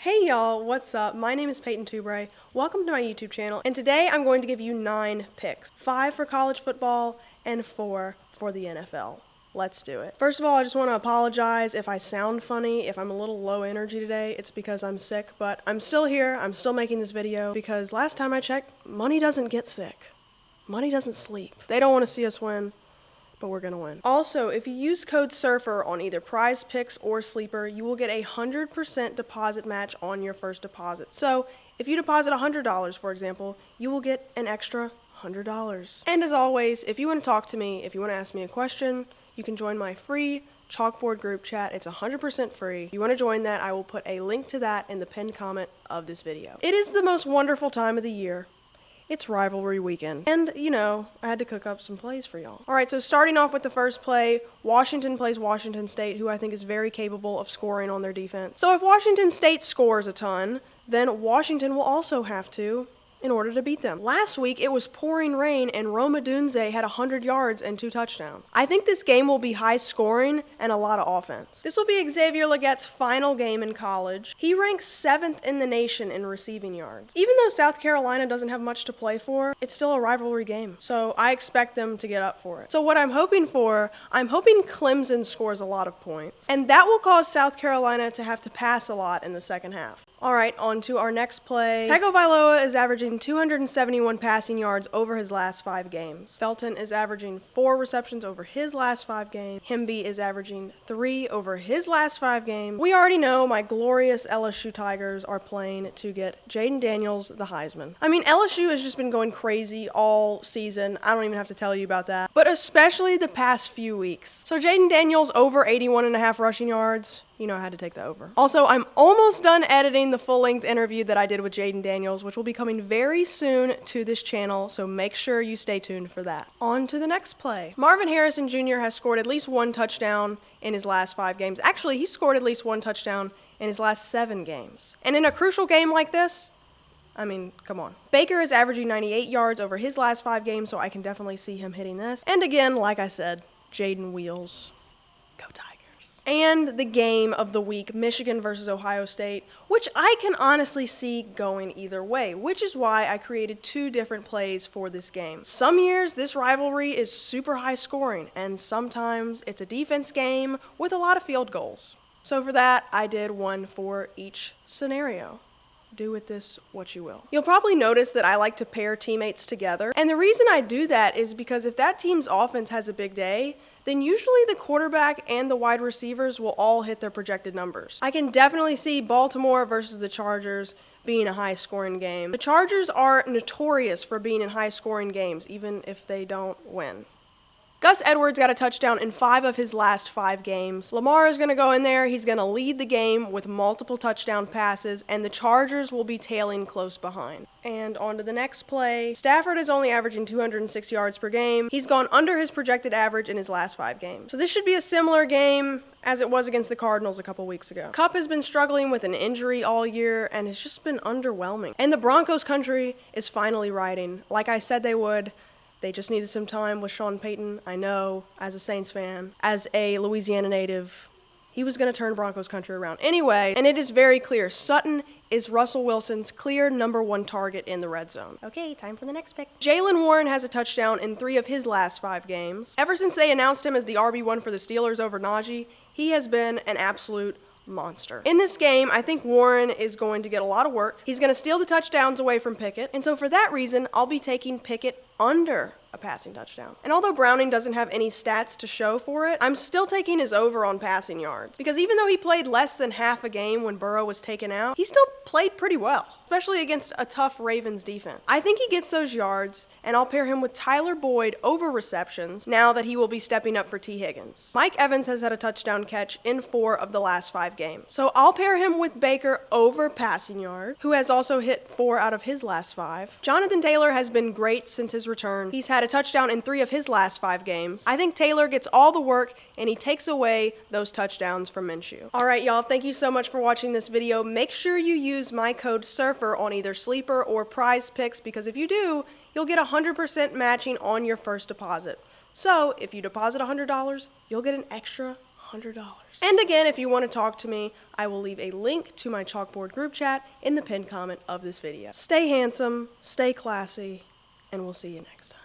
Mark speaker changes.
Speaker 1: Hey y'all, what's up? My name is Peyton Toubre. Welcome to my YouTube channel, and today I'm going to give you 9 picks. 5 for college football and 4 for the NFL. Let's do it. First of all, I just want to apologize if I sound funny, if I'm a little low energy today. It's because I'm sick, but I'm still here. I'm still making this video because last time I checked, money doesn't get sick. Money doesn't sleep. They don't want to see us win, but we're gonna win. Also, if you use code SURFER on either PrizePicks or Sleeper, you will get a 100% deposit match on your first deposit. So, if you deposit $100, for example, you will get an extra $100. And as always, if you want to talk to me, if you want to ask me a question, you can join my free chalkboard group chat. It's 100% free. If you want to join that, I will put a link to that in the pinned comment of this video. It is the most wonderful time of the year. It's Rivalry weekend. And, you know, I had to cook up some plays for y'all. Alright, so starting off with the first play, Washington plays Washington State, who I think is very capable of scoring on their defense. So if Washington State scores a ton, then Washington will also have to in order to beat them. Last week, it was pouring rain and Rome Odunze had 100 yards and 2 touchdowns. I think this game will be high scoring and a lot of offense. This will be Xavier Legette's final game in college. He ranks 7th in the nation in receiving yards. Even though South Carolina doesn't have much to play for, it's still a rivalry game. So I expect them to get up for it. So what I'm hoping Clemson scores a lot of points. And that will cause South Carolina to have to pass a lot in the second half. Alright, on to our next play. Tagovailoa is averaging 271 passing yards over his last 5 games. Felton is averaging 4 receptions over his last 5 games. Hemby is averaging 3 over his last 5 games. We already know my glorious LSU Tigers are playing to get Jaden Daniels the Heisman. I mean, LSU has just been going crazy all season. I don't even have to tell you about that. But especially the past few weeks. So Jaden Daniels over 81.5 rushing yards. You know I had to take the over. Also, I'm almost done editing the full-length interview that I did with Jaden Daniels, which will be coming very soon to this channel, so make sure you stay tuned for that. On to the next play. Marvin Harrison Jr. has scored at least 1 touchdown in his last 5 games. Actually, he scored at least 1 touchdown in his last 7 games. And in a crucial game like this, I mean, come on. Baker is averaging 98 yards over his last 5 games, so I can definitely see him hitting this. And again, like I said, Jaden Wheels. Go Tigers. And the game of the week, Michigan versus Ohio State, which I can honestly see going either way, which is why I created 2 different plays for this game. Some years, this rivalry is super high scoring, and sometimes it's a defense game with a lot of field goals. So for that, I did one for each scenario. Do with this what you will. You'll probably notice that I like to pair teammates together, and the reason I do that is because if that team's offense has a big day, then usually the quarterback and the wide receivers will all hit their projected numbers. I can definitely see Baltimore versus the Chargers being a high-scoring game. The Chargers are notorious for being in high-scoring games, even if they don't win. Gus Edwards got a touchdown in 5 of his last 5 games. Lamar is going to go in there. He's going to lead the game with multiple touchdown passes, and the Chargers will be tailing close behind. And on to the next play. Stafford is only averaging 206 yards per game. He's gone under his projected average in his last 5 games. So this should be a similar game as it was against the Cardinals a couple weeks ago. Kupp has been struggling with an injury all year and has just been underwhelming. And the Broncos country is finally riding, like I said they would. They just needed some time with Sean Payton. I know, as a Saints fan, as a Louisiana native, he was going to turn Broncos country around. Anyway, and it is very clear, Sutton is Russell Wilson's clear #1 target in the red zone. Okay, time for the next pick. Jaylen Warren has a touchdown in 3 of his last 5 games. Ever since they announced him as the RB1 for the Steelers over Najee, he has been an absolute monster. In this game, I think Warren is going to get a lot of work. He's going to steal the touchdowns away from Pickett, and so for that reason, I'll be taking Pickett under a passing touchdown. And although Browning doesn't have any stats to show for it, I'm still taking his over on passing yards. Because even though he played less than half a game when Burrow was taken out, he still played pretty well, especially against a tough Ravens defense. I think he gets those yards, and I'll pair him with Tyler Boyd over receptions now that he will be stepping up for T. Higgins. Mike Evans has had a touchdown catch in 4 of the last 5 games. So I'll pair him with Baker over passing yard, who has also hit 4 out of his last 5. Jonathan Taylor has been great since his return. He's had a touchdown in 3 of his last 5 games. I think Taylor gets all the work, and he takes away those touchdowns from Minshew. Alright y'all, thank you so much for watching this video. Make sure you use my code SURFER on either Sleeper or PrizePicks, because if you do, you'll get 100% matching on your first deposit. So, if you deposit $100, you'll get an extra $100. And again, if you want to talk to me, I will leave a link to my chalkboard group chat in the pinned comment of this video. Stay handsome, stay classy, and we'll see you next time.